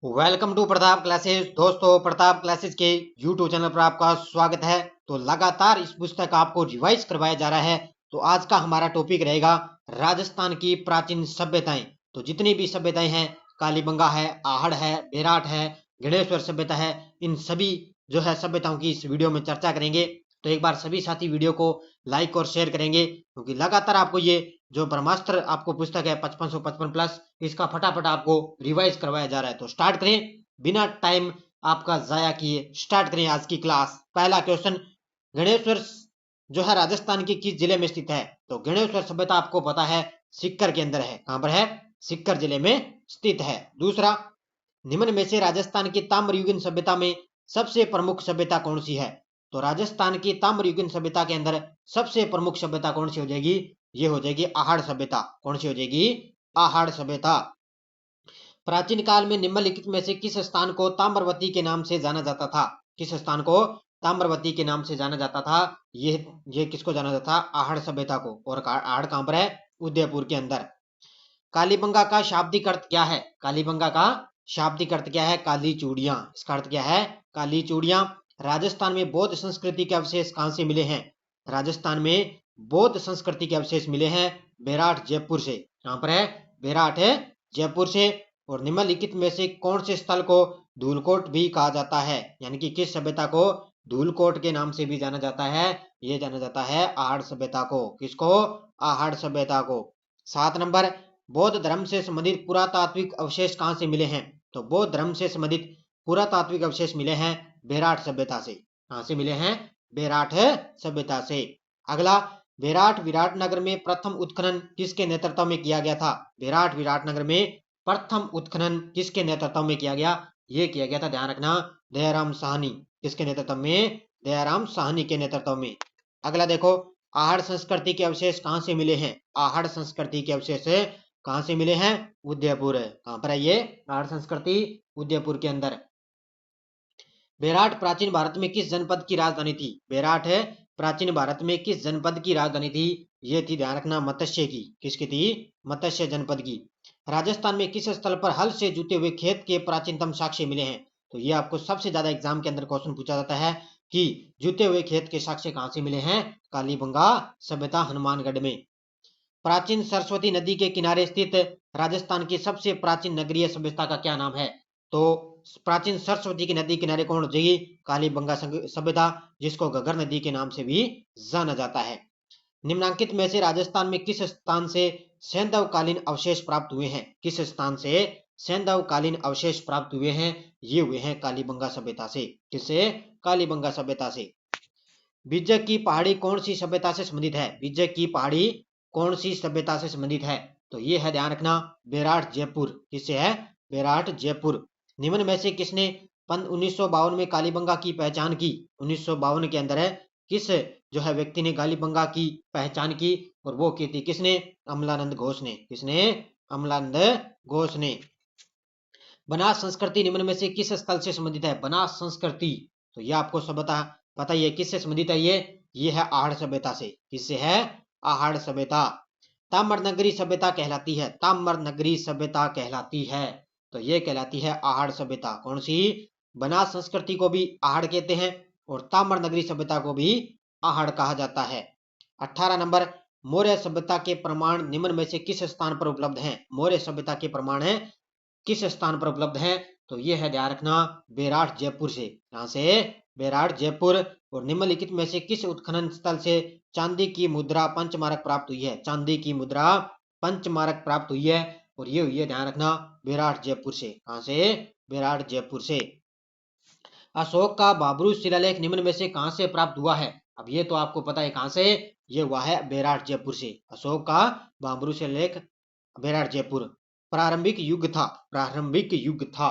Welcome to Pratap classes. दोस्तों, Pratap classes के YouTube channel पर आपका स्वागत है। तो लगातार इस पुस्तक आपको रिवाइज करवाया जा रहा है। तो आज का हमारा टॉपिक रहेगा राजस्थान की प्राचीन सभ्यताएं। तो जितनी भी सभ्यताएं हैं, कालीबंगा है, आहड़ है, बेराट है, गणेश्वर सभ्यता है, इन सभी जो है सभ्यताओं की इस वीडियो में चर्चा करेंगे। तो एक बार सभी साथी वीडियो को लाइक और शेयर करेंगे, क्योंकि लगातार आपको ये जो ब्रह्मास्त्र आपको पुस्तक है 5555 प्लस, इसका फटाफट आपको रिवाइज करवाया जा रहा है। तो स्टार्ट करें बिना टाइम आपका जाया किए, स्टार्ट करें आज की क्लास। पहला क्वेश्चन, गणेश्वर जो है राजस्थान के किस जिले में स्थित है? तो गणेश्वर सभ्यता आपको पता है सिक्कर के अंदर है। कहां पर है? सिक्कर जिले में स्थित है। दूसरा, निम्न में से राजस्थान की ताम्रयुगीन सभ्यता में सबसे प्रमुख सभ्यता कौन सी है? तो राजस्थान की ताम्रयुगीन सभ्यता के अंदर सबसे प्रमुख सभ्यता कौन सी हो जाएगी? ये हो जाएगी आहड़ सभ्यता। कौन सी हो जाएगी? आहड़ सभ्यता। प्राचीन काल में निम्नलिखित में से किस स्थान को ताम्रवती के नाम से जाना जाता था? किस स्थान को ताम्रवती के नाम से जाना जाता था? ये किसको जाना जाता था? आहड़ सभ्यता को। और आहड़ कहां पर है? उदयपुर के अंदर। कालीबंगा का शाब्दिक अर्थ क्या है? कालीबंगा का शाब्दिक अर्थ क्या है? काली चूड़ियां। इसका अर्थ क्या है? काली चूड़ियां। राजस्थान में बौद्ध संस्कृति के अवशेष कहां से मिले हैं? राजस्थान में बौद्ध संस्कृति के अवशेष मिले हैं बेराट जयपुर से। कहां पर है? बेराट है जयपुर से। और निम्नलिखित में से कौन से स्थल को धूलकोट भी कहा जाता है? यानी कि किस सभ्यता को धूलकोट के नाम से भी जाना जाता है? यह जाना जाता है आहड़ सभ्यता को। किसको? आहड़ सभ्यता को। 7 नंबर, बौद्ध धर्म से संबंधित पुरातात्विक अवशेष कहां से मिले हैं? तो बौद्ध धर्म से संबंधित पुरातात्विक अवशेष मिले हैं बेराट सभ्यता से। कहां से मिले हैं? बेराट सभ्यता से। अगला, बेराट विराटनगर में प्रथम उत्खनन किसके नेतृत्व में किया गया था? बेराट विराटनगर में प्रथम उत्खनन किसके नेतृत्व में किया गया? ये किया गया था, ध्यान रखना, दयाराम साहनी। किसके नेतृत्व में? दयाराम साहनी के नेतृत्व में। अगला देखो, आहड़ संस्कृति के अवशेष कहां से मिले हैं? आहड़ संस्कृति के अवशेष कहां से मिले हैं? उदयपुर। कहां पर है ये आहड़ संस्कृति? उदयपुर के अंदर। बेराट प्राचीन भारत में किस जनपद की राजधानी थी? बेराट है प्राचीन भारत में किस जनपद की राजधानी थी? ये थी, ध्यान रखना, मत्स्य की। किसकी थी? मत्स्य जनपद की। राजस्थान में किस स्थल पर हल से जुते हुए खेत के प्राचीनतम साक्ष्य मिले हैं? तो ये आपको सबसे ज्यादा एग्जाम के अंदर क्वेश्चन पूछा जाता है कि जुते हुए खेत के साक्ष्य कहां से मिले हैं? कालीबंगा सभ्यता, हनुमानगढ़ में। प्राचीन सरस्वती नदी के किनारे स्थित राजस्थान की सबसे प्राचीन नगरीय सभ्यता का क्या नाम है? तो प्राचीन सरस्वती की नदी किनारे कौन हो जाएगी? कालीबंगा सभ्यता, जिसको घग्गर नदी के नाम से भी जाना जाता है। निम्नांकित में से राजस्थान में किस स्थान से सैंधवकालीन अवशेष प्राप्त हुए हैं? किस स्थान से सैंधवकालीन अवशेष प्राप्त हुए हैं? ये हुए हैं कालीबंगा सभ्यता से। किससे? कालीबंगा सभ्यता से। विजय की पहाड़ी कौन सी सभ्यता से संबंधित है? विजय की पहाड़ी कौन सी सभ्यता से संबंधित है? तो ये है, ध्यान रखना, बेराट जयपुर। किससे है? बेराट जयपुर। निम्न में से किसने 1952 में कालीबंगा की पहचान की? 1952 के अंदर है किस जो है व्यक्ति ने कालीबंगा की पहचान की? और वो की थी किसने? अमलानंद घोष ने। किसने? अमलानंद घोष ने। बनास संस्कृति निम्न में से किस स्थल से संबंधित है? बनास संस्कृति, तो ये आपको सब पता ही है किससे संबंधित है। ये है आहड़ सभ्यता से। किससे है? आहड़ सभ्यता। ताम्रनगरी सभ्यता कहलाती है। ताम्रनगरी सभ्यता कहलाती है। तो ये कहलाती है आहड़ सभ्यता। कौन सी? बनास संस्कृति को भी आहड़ कहते हैं और ताम्रनगरी सभ्यता को भी आहड़ कहा जाता है। 18 नंबर, मौर्य सभ्यता के प्रमाण निम्न में से किस स्थान पर उपलब्ध हैं? मौर्य सभ्यता के प्रमाण है किस स्थान पर उपलब्ध है? तो ये है, ध्यान रखना, बेराट जयपुर से। कहां से? बेराट जयपुर। और निम्नलिखित में से किस उत्खनन स्थल से चांदी की मुद्रा पंचमारक प्राप्त हुई है? चांदी की मुद्रा पंचमारक प्राप्त हुई है और ये हुई है, ध्यान रखना, बेराट जयपुर से। कहां से? बेराट जयपुर से। अशोक का बाबरू शिलालेख निम्न में से कहां से प्राप्त हुआ है? अब ये तो आपको पता है कहां से, ये हुआ है बेराट जयपुर से। अशोक का बाबरू शिलालेख बेराट जयपुर। प्रारंभिक युग था। प्रारंभिक युग था।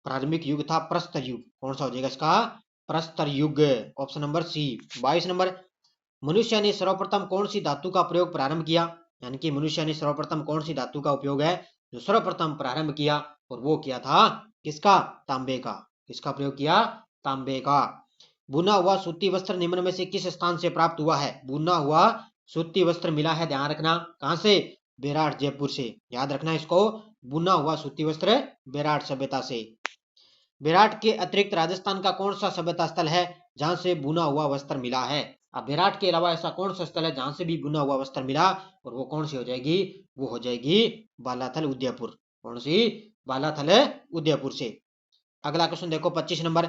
प्रारंभिक युग था प्रस्तर युग। कौन सा हो जाएगा इसका? प्रस्तर युग। Option number C. 22 नंबर, मनुष्य ने सर्वप्रथम कौन सी धातु का प्रयोग प्रारंभ किया? यानी कि मनुष्य ने सर्वप्रथम कौन सी धातु का उपयोग है जो सर्वप्रथम प्रारंभ किया? और वो किया था किसका? तांबे का। किसका प्रयोग किया? तांबे का। बुना हुआ सूती वस्त्र निम्न में से किस स्थान से प्राप्त हुआ है? बुना हुआ सूती वस्त्र मिला है, ध्यान रखना, कहां से? बेराट जयपुर से। याद रखना इसको, बुना हुआ सूती वस्त्र बेराट सभ्यता से। विराट के अतिरिक्त राजस्थान का कौन सा सभ्यता स्थल है जहां से बुना हुआ वस्त्र मिला है? अब विराट के अलावा ऐसा कौन सा स्थल है जहां से भी बुना हुआ वस्त्र मिला, और वो कौन सी हो जाएगी? वो हो जाएगी बालाथल उदयपुर। कौन सी? बालाथल उदयपुर से। अगला क्वेश्चन देखो 25 नंबर।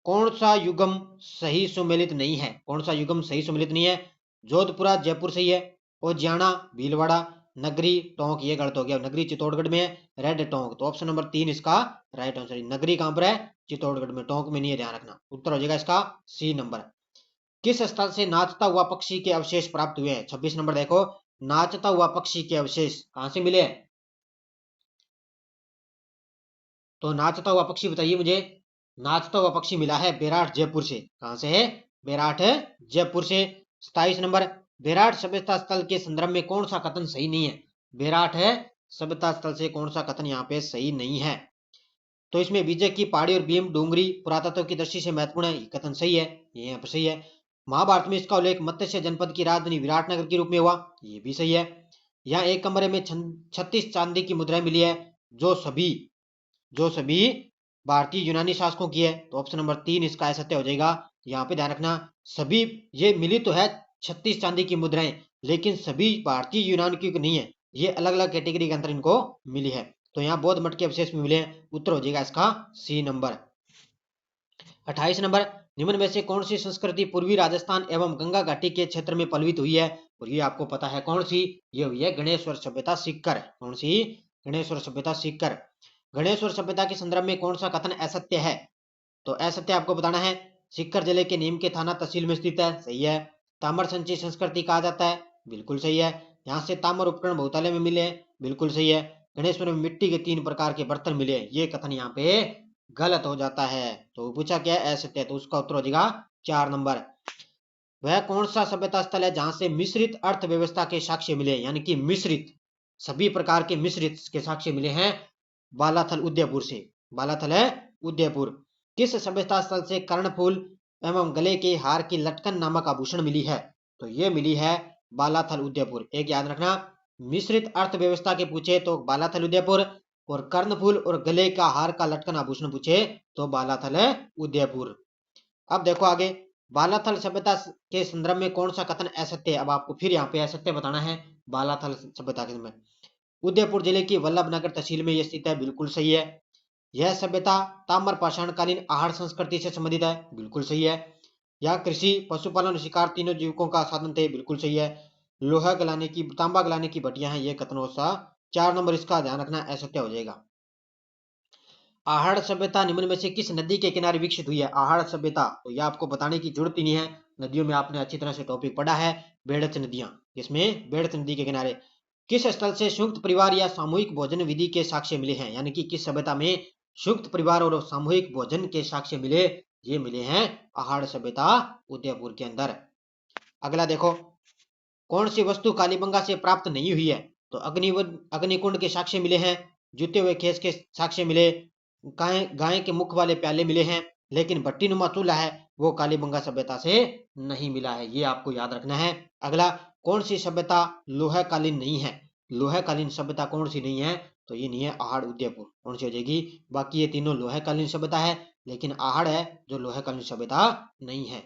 कौन सा युगम सही सुमेलित नहीं है? कौन सा युगम सही सुमेलित नहीं है? जोधपुरा जयपुर सही है, उज्जैना भीलवाड़ा, नगरी टोंक ये गलत हो गया, नगरी चित्तौड़गढ़ में है, रेड टोंक। तो ऑप्शन नंबर 3 इसका राइट आंसर है। नगरी कहां पर है? चित्तौड़गढ़ में, टोंक में नहीं है, ध्यान रखना। उत्तर हो जाएगा इसका सी नंबर। किस स्थल से नाचता हुआ पक्षी के अवशेष प्राप्त हुए हैं? 26 नंबर देखो, नाचता हुआ पक्षी के अवशेष कहां से मिले हैं? तो नाचता हुआ पक्षी बताइए मुझे। नाचता हुआ पक्षी मिला है बेराट जयपुर से। कहां से है? बेराट जयपुर से। 27 नंबर। बेराट सभ्यता स्थल के संदर्भ में कौन सा कथन सही नहीं है? बेराट है सभ्यता स्थल से कौन सा कथन यहाँ पे सही नहीं है? तो इसमें विजय की पहाड़ी और भीम डोंगरी पुरातत्व की दृष्टि से महत्वपूर्ण है, ये कथन सही है, ये यहाँ पर सही है। महाभारत में इसका उल्लेख मत्स्य जनपद की राजधानी विराटनगर के रूप में हुआ, ये भी सही है। यहाँ एक कमरे में 36 चांदी की मुद्राएं मिली है जो सभी भारतीय यूनानी शासकों की है। तो ऑप्शन नंबर 3 इसका सत्य हो जाएगा। यहाँ पे ध्यान रखना, सभी ये मिली तो है 36 चांदी की मुद्राएं, लेकिन सभी भारतीय यूनान की नहीं है, ये अलग अलग कैटेगरी के अंदर इनको मिली है। तो यहाँ बौद्ध मठ के अवशेष में मिले हैं। उत्तर हो जाएगा इसका सी नंबर। 28 नंबर। निम्न में से कौन सी संस्कृति पूर्वी राजस्थान एवं गंगा घाटी के क्षेत्र में पल्वित हुई है? और ये आपको पता है कौन सी, ये हुई है गणेश्वर सभ्यता सीकर। कौन सी? गणेश्वर सभ्यता सीकर। गणेश्वर सभ्यता के संदर्भ में कौन सा कथन असत्य है? तो असत्य आपको बताना है। सीकर जिले के नीम के थाना तहसील में स्थित है, सही है। ताम्र संचय संस्कृति कहा जाता है, बिल्कुल सही है। यहाँ से ताम्र उपकरण बहुतालय में मिले हैं, बिल्कुल सही है। गणेश्वर में मिट्टी के 3 प्रकार के बर्तन मिले हैं, ये कथन यहाँ पे गलत हो जाता है। तो पूछा क्या है? असत्य। तो उसका उत्तर हो जाएगा 4 नंबर। वह कौन सा सभ्यता स्थल है जहां से मिश्रित अर्थव्यवस्था के साक्ष्य मिले, यानी कि मिश्रित सभी प्रकार के मिश्रित के साक्ष्य मिले हैं? बालाथल उदयपुर से। बालाथल है उदयपुर। किस सभ्यता स्थल से कर्णफूल एवं गले के हार की लटकन नामक आभूषण मिली है? तो ये मिली है बालाथल उदयपुर। एक याद रखना, मिश्रित अर्थव्यवस्था के पूछे तो बालाथल उदयपुर, और कर्णफूल और गले का हार का लटकन आभूषण पूछे तो बालाथल है उदयपुर। अब देखो आगे, बालाथल सभ्यता के संदर्भ में कौन सा कथन असत्य है? अब आपको फिर यहाँ पे असत्य बताना है। बालाथल सभ्यता के में उदयपुर जिले की वल्लभनगर तहसील में यह स्थित है, बिल्कुल सही है। यह सभ्यता ताम्र पाषाणकालीन आहार संस्कृति से संबंधित है, बिल्कुल सही है। यह कृषि पशुपालन और शिकार तीनों जीविकों का साधन थे, बिल्कुल सही है। लोहा गलाने की तांबा गलाने की भट्टियां हैं, ये कथनों सा 4 नंबर इसका ध्यान रखना असत्य हो जाएगा। आहड़ सभ्यता निम्न में से किस नदी के किनारे विकसित हुई है? आहड़ सभ्यता, तो यह आपको बताने की जरूरत ही नहीं है, नदियों में आपने अच्छी तरह से टॉपिक पढ़ा है। बेड़च नदियां, इसमें बेड़च नदी के किनारे। किस स्थल से संयुक्त परिवार या सामूहिक भोजन विधि के साक्ष्य मिले हैं? यानी कि किस सभ्यता में संयुक्त परिवार और सामूहिक भोजन के साक्ष्य मिले? ये मिले हैं आहड़ सभ्यता उदयपुर के अंदर। अगला देखो, कौन सी वस्तु कालीबंगा से प्राप्त नहीं हुई है? तो अग्निकुंड के साक्ष्य मिले हैं, जूते हुए खेस के साक्ष्य मिले, गाय के मुख वाले प्याले मिले हैं, लेकिन भट्टी नुमा चूल्हा है वो कालीबंगा सभ्यता से नहीं मिला है, ये आपको याद रखना है। अगला, कौन सी सभ्यता लोहाकालीन नहीं है? लोहाकालीन सभ्यता कौन सी नहीं है? तो ये नहीं है आहड़ उदयपुर। कौन सी हो जाएगी? बाकी ये तीनों लोहाकालीन सभ्यता है, लेकिन आहड़ है जो लोहाकालीन सभ्यता नहीं है।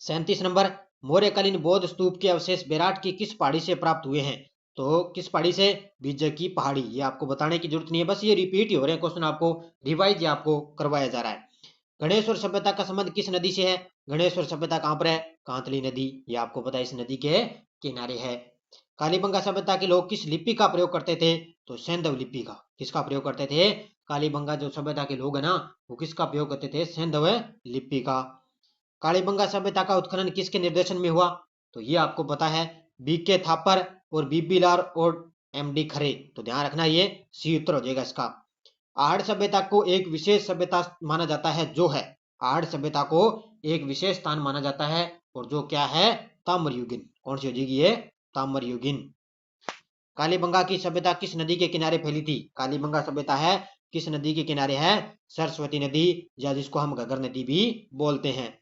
37 नंबर। मौर्यकालीन बौद्ध स्तूप के अवशेष बेराट की किस पहाड़ी से प्राप्त हुए हैं? तो किस पहाड़ी से? विजय की पहाड़ी। ये आपको बताने की जरूरत नहीं है, बस ये रिपीट ही हो रहे हैं क्वेश्चन, आपको रिवाइज आपको करवाया जा रहा है। गणेश्वर सभ्यता का संबंध किस नदी से है? गणेश्वर सभ्यता कहां पर है? कांतली नदी, ये आपको पता है इस नदी के किनारे है। कालीबंगा सभ्यता के लोग किस लिपि का प्रयोग करते थे? तो सैंधव लिपि का। किसका प्रयोग करते थे? कालीबंगा जो सभ्यता के लोग है ना, वो किसका प्रयोग करते थे? सैंधव लिपि का। कालीबंगा सभ्यता का उत्खनन किसके निर्देशन में हुआ? तो ये आपको पता है, बीके थापर और बीबीलाल और एमडी खरे। तो ध्यान रखना, ये सी उत्तर हो जाएगा इसका। आहड़ सभ्यता को एक विशेष सभ्यता माना जाता है, जो है आहड़ सभ्यता को एक विशेष स्थान माना जाता है, और जो क्या है? ताम्रयुगीन। कौन सी हो जाएगी? ये ताम्रयुगीन। कालीबंगा की सभ्यता किस नदी के किनारे फैली थी? कालीबंगा सभ्यता है किस नदी के किनारे है? सरस्वती नदी, या जिसको हम घग्गर नदी भी बोलते हैं।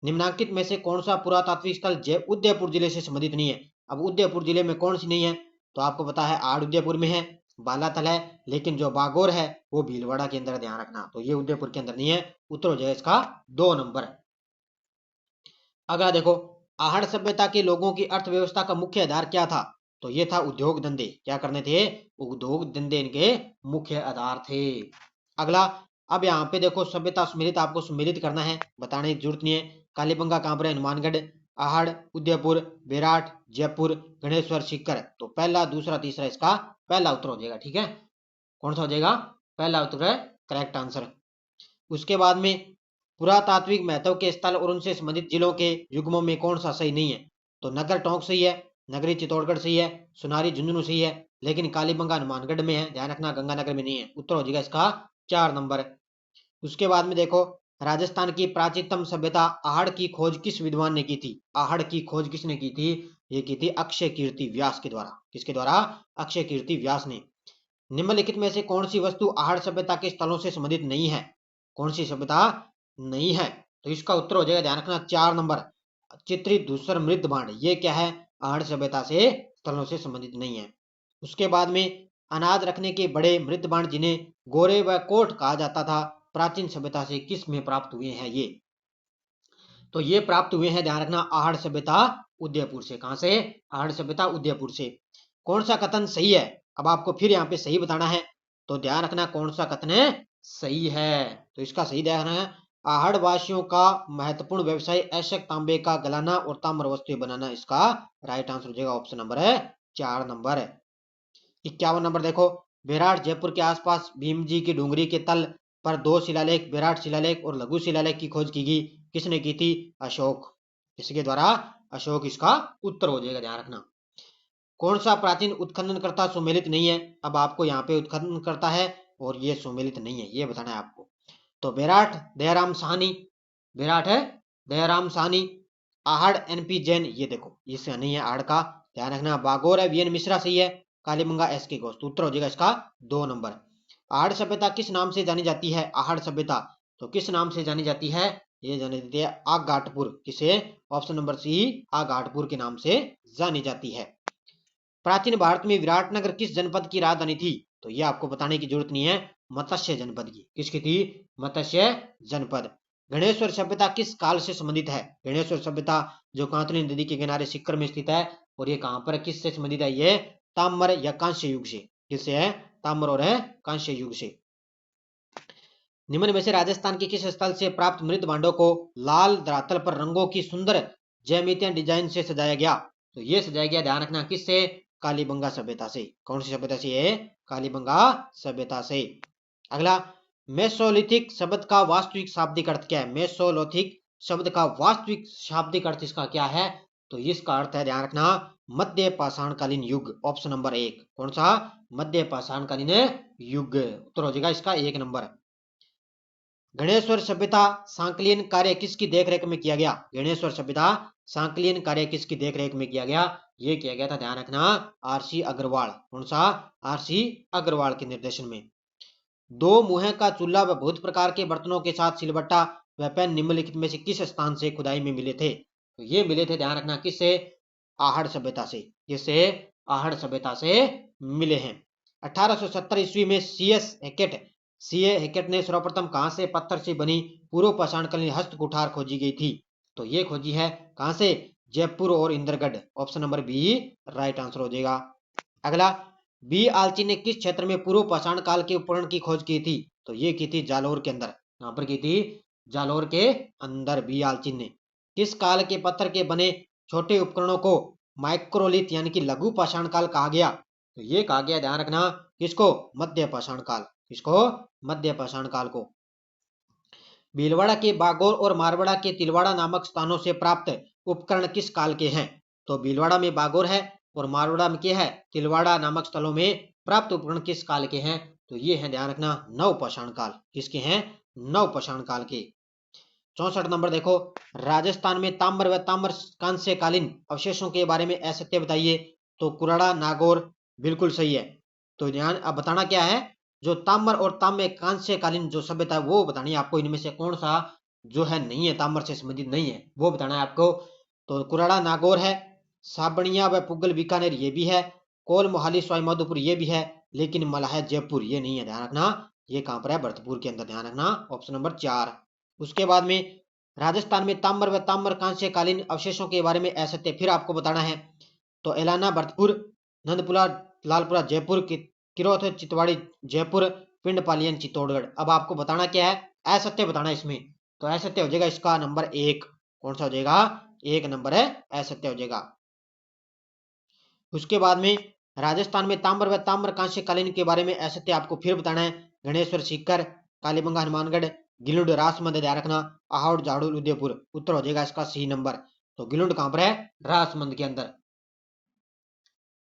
निम्नांकित में से कौन सा पुरातात्विक स्थल उदयपुर जिले से संबंधित नहीं है? अब उदयपुर जिले में कौन सी नहीं है? तो आपको पता है आहड़ उदयपुर में है, बालातल है, लेकिन जो बागोर है वो भीलवाड़ा के अंदर, ध्यान रखना। तो ये उदयपुर के अंदर नहीं है, उत्तर हो जाएगा इसका 2 नंबर। अगला देखो, आहड़ सभ्यता के लोगों की अर्थव्यवस्था का मुख्य आधार क्या था? तो ये था उद्योग धंधे। क्या करने थे? उद्योग धंधे इनके मुख्य आधार थे। अगला, अब यहाँ पे देखो सभ्यता सम्मिलित, आपको सम्मिलित करना है, बताने की जरूरत नहीं है। कालीबंगा कहाँ पर है? हनुमानगढ़। आहड़, उदयपुर, बेराट, जयपुर, गणेश्वर, सीकर। तो पहला, दूसरा, तीसरा इसका पहला उत्तर हो जाएगा। ठीक है, कौन सा हो जाएगा? पहला उत्तर है करेक्ट आंसर। उसके बाद में पुरातात्विक महत्व के स्थल और उनसे संबंधित जिलों के युग्मों में कौन सा सही नहीं है? तो नगर टोंक सही है, नगरी चित्तौड़गढ़ सही है, सुनारी झुंझुनू सही है, लेकिन कालीबंगा हनुमानगढ़ में है, ध्यान रखना, गंगानगर में नहीं है। उत्तर हो जाएगा इसका 4 नंबर। उसके बाद में देखो, राजस्थान की प्राचीनतम सभ्यता आहड़ की खोज किस विद्वान ने की थी? आहड़ की खोज किसने की थी? ये की थी अक्षय कीर्ति व्यास के द्वारा। किसके द्वारा? अक्षय कीर्ति व्यास ने। निम्नलिखित में से कौन सी वस्तु आहड़ सभ्यता के स्थलों से संबंधित नहीं है? कौन सी सभ्यता नहीं है? तो इसका उत्तर हो जाएगा, ध्यान रखना, 4 नंबर, चित्रित धूसर मृद भांड। ये क्या है? आहड़ सभ्यता से स्थलों से संबंधित नहीं है। उसके बाद में अनाज रखने के बड़े मृद भांड जिन्हें गोरे व कोट कहा जाता था, प्राचीन सभ्यता से किस में प्राप्त हुए हैं? ये तो ये प्राप्त हुए हैं, ध्यान रखना, आहड़ सभ्यता उदयपुर से। कहां से? आहड़ सभ्यता उदयपुर से। कौन सा कथन सही है? अब आपको फिर यहाँ पे सही बताना है, तो ध्यान रखना कौन सा कथन है सही है। तो इसका सही ध्यान है, आहड़ वासियों का महत्वपूर्ण व्यवसाय ऐशक तांबे का गलाना और ताम्र वस्तुएं बनाना। इसका राइट आंसर हो जाएगा ऑप्शन नंबर है 4 नंबर। 51 नंबर देखो, बेराट जयपुर के आसपास भीम जी की डूंगरी के तल पर 2 शिलालेख, बेराट शिलालेख और लघु शिलालेख की खोज की गई। किसने की थी? अशोक। किसके द्वारा? अशोक। इसका उत्तर हो जाएगा, ध्यान रखना। कौन सा प्राचीन उत्खननकर्ता सुमेलित नहीं है? अब आपको यहाँ पे उत्खनन करता है और ये सुमेलित नहीं है, ये बताना है आपको। तो बेराट दयाराम साहनी, बेराट है दयाराम साहनी। आहड़ एनपी जैन, ये देखो इससे नहीं है आहड़ का, ध्यान रखना। बागोर है वीएन मिश्रा सही है। कालीबंगा एस के घोष। उत्तर हो जाएगा इसका 2 नंबर। आहड़ सभ्यता किस नाम से जानी जाती है? आहड़ सभ्यता तो किस नाम से जानी जाती है? ये जानी जाती है आघाटपुर। किसे? ऑप्शन नंबर सी, आघाटपुर के नाम से जानी जाती है। प्राचीन भारत में विराटनगर किस जनपद की राजधानी थी? तो ये आपको बताने की जरूरत नहीं है, मत्स्य जनपद की। किसकी थी? मत्स्य जनपद। गणेश्वर सभ्यता किस काल से संबंधित है? गणेश्वर सभ्यता जो कांतली नदी के किनारे सीकर में स्थित है, और ये कहां पर किससे संबंधित है? ये ताम्र या कांस्य युग से। किससे है? ताम्र और है कांस्य युग से। निम्न में से राजस्थान के किस स्थल से प्राप्त मृद भांडों को लाल धरातल पर रंगों की सुंदर ज्यामितीय डिजाइन से सजाया गया? तो ये सजाया गया, ध्यान रखना, किससे? कालीबंगा सभ्यता से। कौन सी सभ्यता से है? कालीबंगा सभ्यता से। अगला, मेसोलिथिक शब्द का वास्तविक शाब्दिक अर्थ क्या है? मेसोलिथिक शब्द का वास्तविक शाब्दिक अर्थ इसका क्या है? तो इसका अर्थ है, ध्यान रखना, मध्य पाषाणकालीन युग। Option number 1। कौन सा? मध्य पाषाणकालीन युग। उत्तर हो जाएगा इसका 1 नंबर। गणेश्वर सभ्यता सांकलियन कार्य किसकी देखरेख में किया गया? गणेश्वर सभ्यता सांकलियन कार्य किसकी देखरेख में किया गया? ये किया गया था, ध्यान रखना, आरसी अग्रवाल। कौन सा? आरसी अग्रवाल के निर्देशन में। 2 मुहे का चूल्हा व बहुत प्रकार के बर्तनों के साथ सिलबट्टा व पैन निम्नलिखित में से किस स्थान से खुदाई में मिले थे? तो ये मिले थे, ध्यान रखना, किससे? आहड़ सभ्यता से। किससे? आहड़ सभ्यता से मिले हैं। 1870 ईस्वी में सीए हैकेट ने सर्वप्रथम कहां से पत्थर से बनी पूर्व पाषाणकालीन हस्त कुठार खोजी गई थी? तो ये खोजी है कहां से? जयपुर और Indragarh. Option number B right answer हो जाएगा। अगला, बी आलची ने किस क्षेत्र में पूर्व पाषाण काल के उपकरण की खोज की थी? तो ये की थी जालोर के अंदर। यहां पर की थी जालोर के अंदर बी आलची ने। किस काल के पत्थर के बने छोटे उपकरणों को माइक्रोलिथ यानी कि लघु पाषाण काल कहा गया? तो ये कहा गया, ध्यान रखना, किसको? मध्य पाषाण काल। किसको? मध्य पाषाण काल को। भीलवाड़ा के बागोर और मारवाड़ा के तिलवाड़ा नामक स्थानों से प्राप्त उपकरण किस काल के हैं? तो भीलवाड़ा में बागोर है और मारवाड़ा में क्या है? तिलवाड़ा नामक स्थलों में प्राप्त उपकरण किस काल के हैं? तो ये है, ध्यान रखना, नवपाषाण काल। किसके हैं? नवपाषाण काल के। 64 नंबर देखो, राजस्थान में ताम्र व ताम्र कांस्य कालीन अवशेषों के बारे में असत्य बताइए। तो कुराड़ा नागौर बिल्कुल सही है। तो ध्यान, अब बताना क्या है? जो ताम्र और ताम्र कांस्य कालीन जो सभ्यता है वो बतानी है आपको। इनमें से कौन सा जो है नहीं है, ताम्र से संबंधित नहीं है, वो बताना है आपको। तो कुराड़ा नागौर है, साबणिया व पुगल बीकानेर ये भी है, कोल मोहाली सवाई माधोपुर ये भी है, लेकिन मलाह जयपुर ये नहीं है, ध्यान रखना। ये कहां पर है? भरतपुर के अंदर, ध्यान रखना। Option number 4। उसके बाद में राजस्थान में ताम्र व ताम्र कांस्य कालीन अवशेषों के बारे में असत्य फिर आपको बताना है। तो एलाना भरतपुर, नंदपुरा लालपुरा जयपुर, किरोथ चितवाड़ी जयपुर, पिंड पालियन चित्तौड़गढ़। अब आपको बताना क्या है? असत्य बताना इसमें। तो असत्य हो जाएगा इसका नंबर 1। कौन सा हो जाएगा? 1 नंबर है, असत्य हो जाएगा। उसके बाद में राजस्थान में ताम्र व ताम्र कांस्य कालीन के बारे में असत्य आपको फिर बताना है। गणेश्वर सीकर, कालीबंगा हनुमानगढ़, गिलुंड राजमंद, ध्यान रखना। आहौड़ झाड़ू उदयपुर। उत्तर हो जाएगा इसका सी नंबर। तो गिलुंड कहां पर है? राजमंद के अंदर।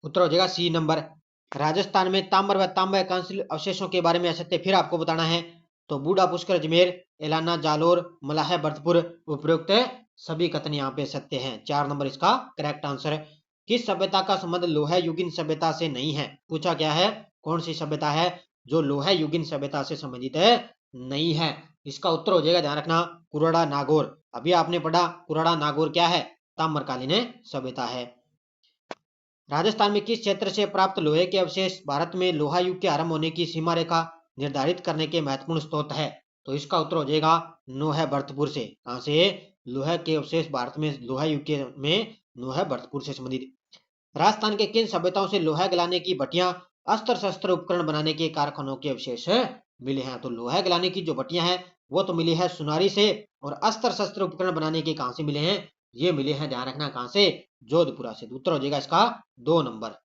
उत्तर हो जाएगा सी नंबर। राजस्थान में ताम्र व तांबा कांस्य अवशेषों के बारे में असत्य फिर आपको बताना है। तो बूढ़ा पुष्कर अजमेर, एलाना जालोर, मलाह भरतपुर, उपरोक्त सभी कथन यहाँ पे सत्य हैं। 4 नंबर इसका करेक्ट आंसर है। किस सभ्यता का संबंध लोहा युगीन सभ्यता से नहीं है? पूछा क्या है? कौन सी सभ्यता है जो लोहा युगीन सभ्यता से संबंधित है? नहीं है। इसका उत्तर हो जाएगा, ध्यान रखना, कुराड़ा नागौर। अभी आपने पढ़ा कुराड़ा नागौर क्या है? ताम्रकालीन सभ्यता है। राजस्थान में किस क्षेत्र से प्राप्त लोहे के अवशेष भारत में लोहा युग के आरंभ होने की सीमा रेखा निर्धारित करने के महत्वपूर्ण स्रोत है? तो इसका उत्तर हो जाएगा नोह भरतपुर से। कहां से? लोहे के अवशेष भारत में लोहा युग के में नोह भरतपुर से संबंधित। राजस्थान के किन सभ्यताओं से लोहा गलाने की भट्टियां, अस्त्र शस्त्र उपकरण बनाने के कारखानों के अवशेष मिले हैं? तो लोहा गलाने की जो भट्टियां हैं वो तो मिली है सुनारी से, और अस्त्र शस्त्र उपकरण बनाने के कहां से मिले हैं? ये मिले हैं, ध्यान रखना, कहां से? जोधपुरा से। उत्तर हो जाएगा इसका 2 नंबर।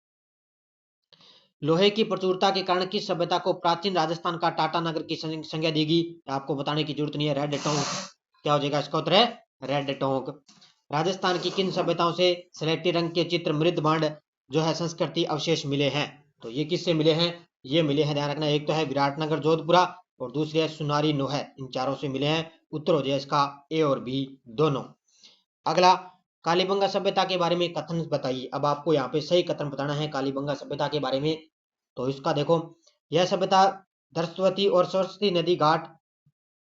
लोहे की प्रचुरता के कारण किस सभ्यता को प्राचीन राजस्थान का टाटा नगर की संज्ञा देगी? आपको बताने की जरूरत नहीं है। रेड टोंक। क्या हो जाएगा इसका उत्तर? है रेड टोंक। राजस्थान की किन सभ्यताओं से सलेटी रंग के चित्र मृद बांड जो है संस्कृति अवशेष मिले हैं? तो ये किससे मिले हैं? ये मिले हैं, ध्यान रखना, एक तो है विराटनगर जोधपुरा और दूसरी है सुनारी नोह। इन चारों से मिले हैं। उत्तर हो जाएगा इसका ए और बी दोनों। अगला, कालीबंगा सभ्यता के बारे में कथन बताइए। अब आपको यहाँ पे सही कथन बताना है कालीबंगा सभ्यता के बारे में। तो इसका देखो, यह सभ्यता दर्शवती और सरस्वती नदी घाट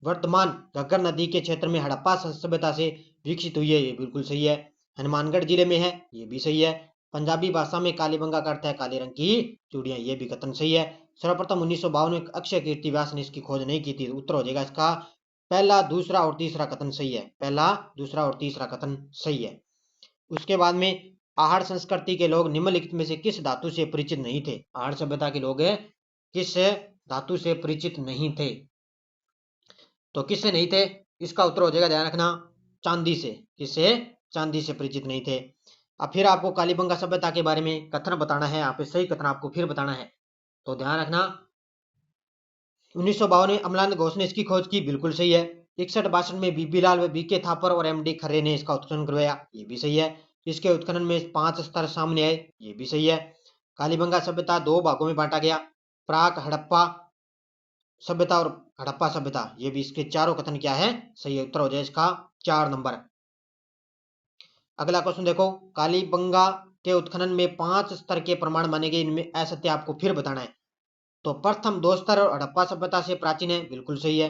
वर्तमान घग्गर नदी के क्षेत्र में हड़प्पा सभ्यता से विकसित हुई है। ये बिल्कुल सही है। हनुमानगढ़ जिले में है। ये भी सही है। पंजाबी भाषा में कालीबंगा का अर्थ है काले रंग की चूड़ियां। ये भी कथन सही है। सर्वप्रथम 1952 में अक्षय कीर्ति व्यास ने इसकी खोज नहीं की थी। उत्तर हो जाएगा इसका पहला, दूसरा और तीसरा कथन सही है। पहला, दूसरा और तीसरा कथन सही है। उसके बाद में आहड़ संस्कृति के लोग निम्नलिखित में से किस धातु से परिचित नहीं थे? आहड़ सभ्यता के लोग किस धातु से परिचित नहीं थे? तो किससे नहीं थे? इसका उत्तर हो जाएगा, ध्यान रखना, चांदी से। किससे? चांदी से परिचित नहीं थे। अब फिर आपको कालीबंगा सभ्यता के बारे में कथन बताना है। यहाँ पे सही कथन आपको फिर बताना है। तो ध्यान रखना, 1952 में अमलान घोष ने इसकी खोज की। बिल्कुल सही है। 61-62 में बीबी लाल व बीके थापर और एमडी खरे ने इसका उत्खनन करवाया। ये भी सही है। इसके उत्खनन में 5 स्तर सामने आए। ये भी सही है। कालीबंगा सभ्यता 2 भागों में बांटा गया, प्राक हड़प्पा सभ्यता और हड़प्पा सभ्यता। ये भी इसके चारों कथन क्या है? सही है। उत्तर हो जाए इसका 4 नंबर। अगला क्वेश्चन देखो, कालीबंगा के उत्खनन में 5 स्तर के प्रमाण माने गए, इनमें असत्य आपको फिर बताना है। तो प्रथम 2 स्तर और हड़प्पा सभ्यता से प्राचीन है। बिल्कुल सही है।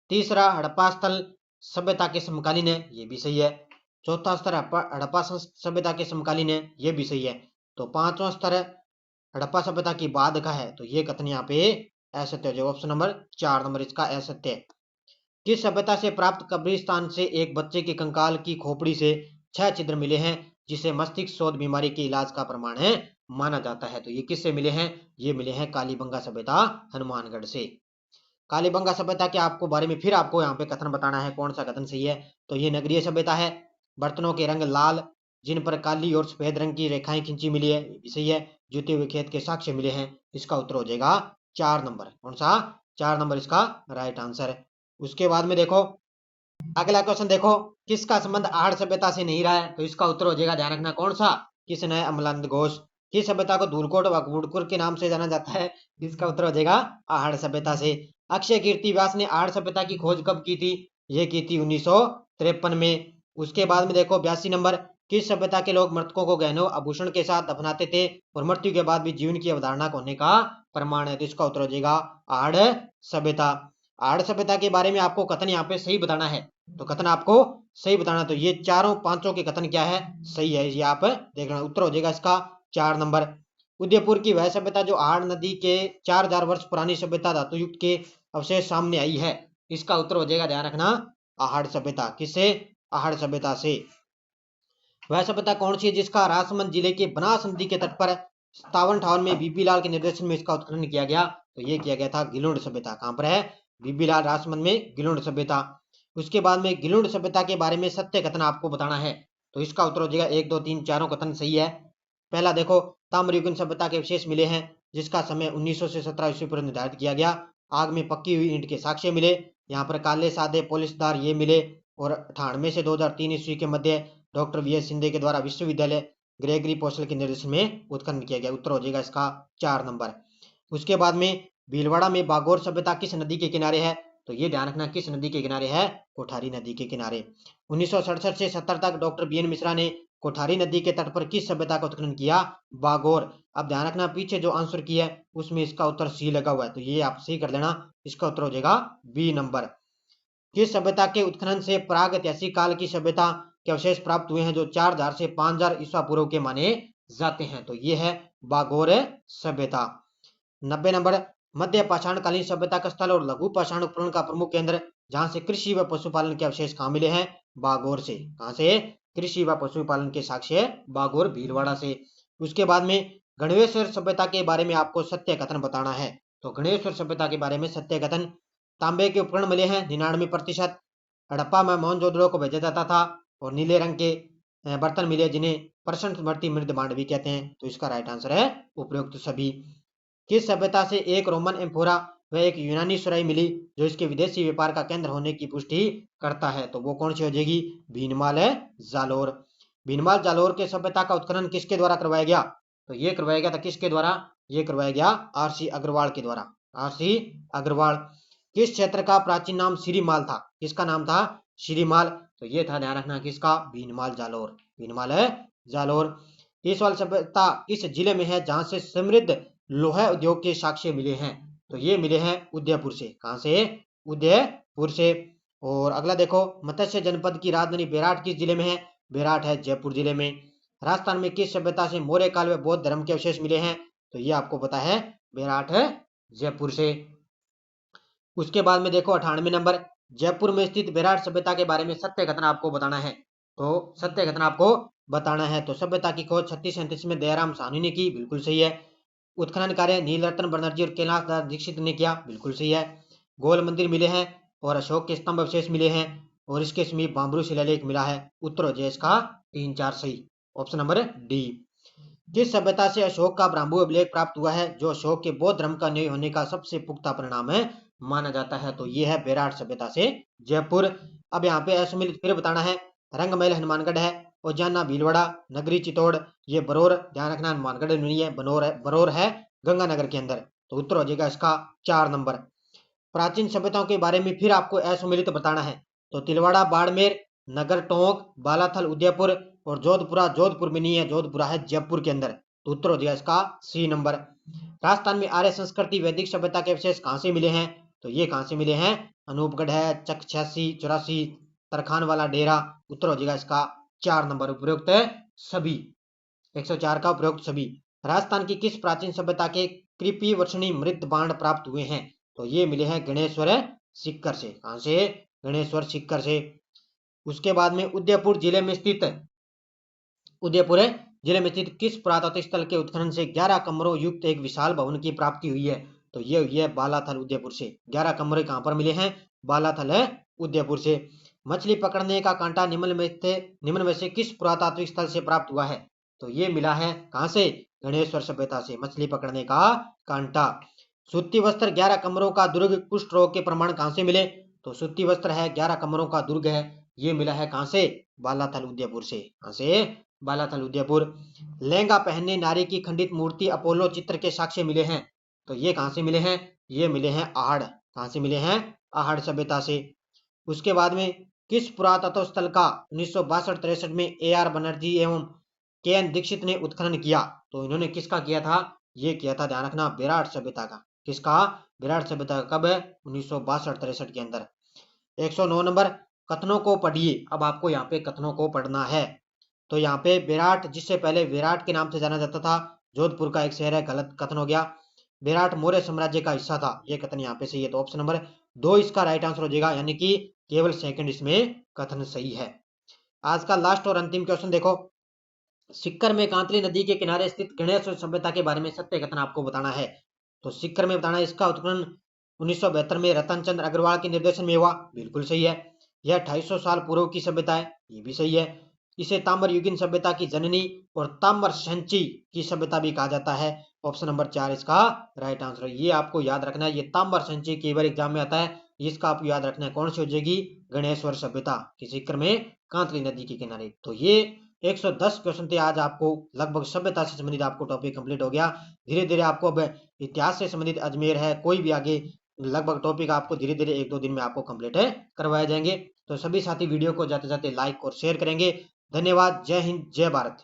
तीसरा हड़प्पा स्थल सभ्यता के समकालीन है। ये भी सही है। चौथा स्तर हड़प्पा सभ्यता के समकालीन है। ये भी सही है। तो 5वां स्तर हड़प्पा सभ्यता की बाद का है। तो ये कथन यहाँ पे असत्य हो जाएगा। ऑप्शन नंबर 4 नंबर इसका असत्य है। किस सभ्यता से प्राप्त कब्रिस्तान से एक बच्चे के कंकाल की खोपड़ी से 6 छिद्र मिले हैं जिसे मस्तिष्क शोथ बीमारी के इलाज का प्रमाण है माना जाता है? तो ये किससे मिले हैं? ये मिले हैं कालीबंगा सभ्यता हनुमानगढ़ से। कालीबंगा सभ्यता के आपको बारे में फिर आपको यहाँ पे कथन बताना है। कौन सा कथन सही है? तो ये नगरीय सभ्यता है। बर्तनों के रंग लाल जिन पर काली और सफेद रंग की रेखाएं खींची मिली है। ये भी सही है। जुते हुए खेत के साक्ष्य मिले हैं। इसका उत्तर हो जाएगा 4 नंबर। कौन सा? 4 नंबर इसका राइट आंसर है। उसके बाद में देखो, अगला क्वेश्चन देखो, किसका संबंध आहड़ सभ्यता से नहीं रहा है? तो इसका उत्तर हो जाएगा, ध्यान रखना, कौन सा? किसने? अमलानंद घोष। किस सभ्यता को धूलकोट व गुड़कुर के नाम से जाना जाता है? इसका उत्तर हो जाएगा आहड़ सभ्यता से। अक्षय कीर्ति व्यास ने आहड़ सभ्यता की खोज कब की थी? ये की थी 1953 में। उसके बाद में देखो 82 नंबर, किस सभ्यता के लोग मृतकों को गहनों आभूषण के साथ दफनाते थे और मृत्यु के बाद भी जीवन की अवधारणा होने का प्रमाण है? तो इसका उत्तर हो जाएगा आहड़ सभ्यता। आहड़ सभ्यता के बारे में आपको कथन यहाँ पे सही बताना है। तो कथन आपको सही बताना। तो ये चारों पांचों के कथन क्या है? सही है। ये आप देख लेना। उत्तर हो जाएगा इसका 4 नंबर। उदयपुर की वह सभ्यता जो आहड़ नदी के 4000 वर्ष पुरानी सभ्यता धातु युग के अवशेष सामने आई है, इसका उत्तर हो जाएगा, ध्यान रखना, आहड़ सभ्यता। किससे? आहड़ सभ्यता से। वह सभ्यता कौन सी है जिसका राजसमंद जिले के बनास नदी के तट पर 57-58 में बीबी लाल के निर्देशन में इसका उत्खनन किया गया? तो ये किया गया था गिलोंड सभ्यता। कहां पर है? बीबी लाल राजसमंद में गिलोंड सभ्यता। उसके बाद में गिलोंड सभ्यता के बारे में सत्य कथन आपको बताना है, तो इसका उत्तर हो जाएगा 1 2 3 चारों कथन सही है। पहला देखो, ताम्रयुगीन सभ्यता के अवशेष मिले हैं जिसका समय 1900 से 17 ईस्वी पूर्व निर्धारित किया गया। आग में पक्की हुई ईंट के साक्ष्य मिले। यहाँ पर काले सादे पॉलिशदार ये मिले। और 98 से 2003 ईस्वी के मध्य डॉक्टर वी.एस. शिंदे के द्वारा विश्वविद्यालय ग्रेगरी पोस्टल के निर्देशन में उत्खनन किया गया। उत्तर हो जाएगा इसका 4 नंबर। उसके बाद में भीलवाड़ा में बागोर सभ्यता किस नदी के किनारे है? तो ये ध्यान रखना, किस नदी के किनारे है? कोठारी नदी के किनारे। 1967 से 70 तक डॉक्टर बी.एन. मिश्रा ने कोठारी नदी के तट पर किस सभ्यता का उत्खनन किया? बागोर। अब ध्यान रखना, पीछे जो आंसर की है उसमें इसका उत्तर सी लगा हुआ है, तो ये आप सही कर लेना। इसका उत्तर हो जाएगा बी नंबर। किस सभ्यता के उत्खनन से प्राग ऐतिहासिक काल की सभ्यता के अवशेष प्राप्त हुए हैं जो 4000 से 5000 ईसा पूर्व के माने जाते हैं? तो ये है बागोर सभ्यता। 90 नंबर, मध्य पाषाणकालीन सभ्यता का स्थल और लघु पाषाण उपकरण का प्रमुख केंद्र जहां से कृषि व पशुपालन के अवशेष कहां मिले हैं? बागोर से। कहां से? कृषि व पशुपालन के साक्ष्य बागोर भीलवाड़ा से। उसके बाद में गणेश्वर सभ्यता के बारे में आपको सत्य कथन बताना है, तो गणेश्वर सभ्यता के बारे में सत्य कथन। तांबे के उपकरण मिले हैं 99%। हड़प्पा में मोहनजोदड़ो को भेजा जाता था। और नीले रंग के बर्तन मिले जिन्हें प्रश्न स्मृति मृद भांड भी कहते हैं, तो इसका राइट आंसर है उपरोक्त सभी। किस सभ्यता से एक रोमन एम्फोरा व एक यूनानी सुराही मिली जो इसके विदेशी व्यापार का केंद्र होने की पुष्टि करता है? तो वो कौन सी हो जाएगी? भीनमाल है जालोर। भीनमाल जालोर के सभ्यता का उत्खनन किसके द्वारा करवाया गया? तो ये करवाया गया था किसके द्वारा? ये करवाया गया आर.सी. अग्रवाल के द्वारा। आर.सी. अग्रवाल। किस क्षेत्र का प्राचीन नाम श्रीमाल था? किसका नाम था? श्रीमाल। तो ये था, ध्यान रखना, किसका? भीनमाल जालोर। भीनमाल है जालोर। इस वाली सभ्यता किस जिले में है जहां से समृद्ध लोहा उद्योग के साक्ष्य मिले हैं? तो ये मिले हैं उदयपुर से। कहां से? उदयपुर से। और अगला देखो, मत्स्य जनपद की राजधानी बेराट किस जिले में है? बेराट है जयपुर जिले में। राजस्थान में किस सभ्यता से मौर्य काल में बौद्ध धर्म के अवशेष मिले हैं? तो ये आपको पता है, बेराट है जयपुर से। उसके बाद में देखो 98 नंबर, जयपुर में स्थित बेराट सभ्यता के बारे में सत्य कथन आपको बताना है, तो सत्य कथन आपको बताना है। तो सभ्यता की खोज 3637 में दयाराम साहनी ने की, बिल्कुल सही है। उत्खनन कार्य नीलरत्न बनर्जी और कैलाश दास दीक्षित ने किया, बिल्कुल सही है। गोल मंदिर मिले हैं और अशोक के स्तंभ अवशेष मिले हैं और इसके समीप बाम्बरू शिलालेख मिला है। उत्तर हो जाए इसका 3 4 सही, ऑप्शन नंबर डी। जिस सभ्यता से अशोक का ब्राह्मू अभिलेख प्राप्त हुआ है जो अशोक के बौद्ध धर्म का न्याय होने का सबसे पुख्ता परिणाम है माना जाता है? तो ये है बेराट सभ्यता से जयपुर। अब यहाँ पे असम्मिलित फिर बताना है। रंगमहल हनुमानगढ़ है, उज्जैना भीलवाड़ा, नगरी चित्तौड़, ये बरौर, ध्यान रखना हनुमानगढ़ नहीं है, बरौर है गंगानगर के अंदर। तो उत्तर हो जाएगा इसका 4 नंबर। प्राचीन सभ्यताओं के बारे में फिर आपको असम्मिलित बताना है, तो तिलवाड़ा बाड़मेर, नगर टोंक, बालाथल उदयपुर और जोधपुरा जोधपुर में नहीं है, जोधपुरा है जयपुर के अंदर। तो उत्तर हो जाएगा इसका सी नंबर। राजस्थान में आर्य संस्कृति वैदिक सभ्यता के अवशेष कहां से मिले हैं? तो ये कहां से मिले हैं? अनूपगढ़ है, चक 86 84, तरखान वाला डेरा। उत्तर हो जाएगा इसका 4 नंबर, उपरोक्त सभी। 104 का उपरोक्त सभी। राजस्थान की किस प्राचीन सभ्यता के कृपी वर्षणी मृत बाण प्राप्त हुए हैं? तो ये मिले हैं गणेश्वर सिक्कर से। कहां से? गणेश्वर सिक्कर से। उसके बाद में उदयपुर जिले में स्थित किस पुरातत्व स्थल के उत्खनन से 11 कमरों युक्त एक विशाल भवन की प्राप्ति हुई है? तो ये हुई है बालाथल उदयपुर से। 11 कमरे कहां पर मिले हैं? बालाथल है उदयपुर से। मछली पकड़ने का कांटा निम्न में से किस पुरातात्विक स्थल से प्राप्त हुआ है? तो ये मिला है कहां से? गणेश्वर सभ्यता से, मछली पकड़ने का कांटा। सूती वस्त्र 11 कमरों का दुर्ग कुष्ठ रोग के प्रमाण कहां से मिले? तो सूती वस्त्र है 11 कमरों का दुर्ग है, ये मिला है कहां से? बालाथल उदयपुर से। कहां से? बालाथल उदयपुर। लहंगा पहनने नारी की खंडित मूर्ति अपोलो चित्र के साक्ष्य मिले हैं, तो ये कहां से मिले हैं? ये मिले हैं आहड़। कहां से मिले हैं? आहड़ सभ्यता से। उसके बाद में किस पुरातत्व स्थल का 1962-63 में ए.आर. बनर्जी एवं के.एन. दीक्षित ने उत्खनन किया? तो इन्होंने किसका किया था? ये किया था, ध्यान रखना, बेराट सभ्यता का। किसका? बेराट सभ्यता का। कब है? 1962-63 के अंदर। 109 नंबर, कथनों को पढ़िए। अब आपको यहाँ पे कथनों को पढ़ना है। तो यहाँ पे विराट, जिससे पहले विराट के नाम से जाना जाता था, जोधपुर का एक शहर है, गलत कथन हो गया। विराट मौर्य साम्राज्य का हिस्सा था, ये कथन यहाँ पे सही है, तो ऑप्शन नंबर 2 इसका राइट आंसर हो जाएगा, यानी कि केवल सेकंड इसमें कथन सही है। आज का लास्ट और अंतिम क्वेश्चन देखो, सीकर में कांतली नदी के किनारे स्थित गणेश सभ्यता के बारे में सत्य कथन आपको बताना है। तो सीकर में बताना है, इसका उत्खनन 1972 में रतन चंद्र अग्रवाल के निर्देशन में हुआ, बिल्कुल सही है। यह 250 साल पूर्व की सभ्यता है, ये भी सही है। इसे ताम्र युगीन सभ्यता की जननी और ताम्र संची की सभ्यता भी कहा जाता है। ऑप्शन नंबर 4 इसका राइट आंसर है। ये आपको याद रखना है, ये ताम्र संची कई बार एग्जाम में आता है, इसका आपको याद रखना है। कौन सी हो जाएगी? गणेश्वर सभ्यता की सीकर में कांतली नदी के किनारे। तो ये 110 क्वेश्चन थे आज, आपको लगभग सभ्यता से संबंधित आपको टॉपिक कंप्लीट हो गया। धीरे धीरे आपको अब इतिहास से संबंधित अजमेर है, कोई भी आगे लगभग टॉपिक आपको धीरे धीरे 1-2 दिन में आपको कंप्लीट है करवाए जाएंगे। तो सभी साथी वीडियो को जाते जाते लाइक और शेयर करेंगे। धन्यवाद। जय हिंद, जय भारत।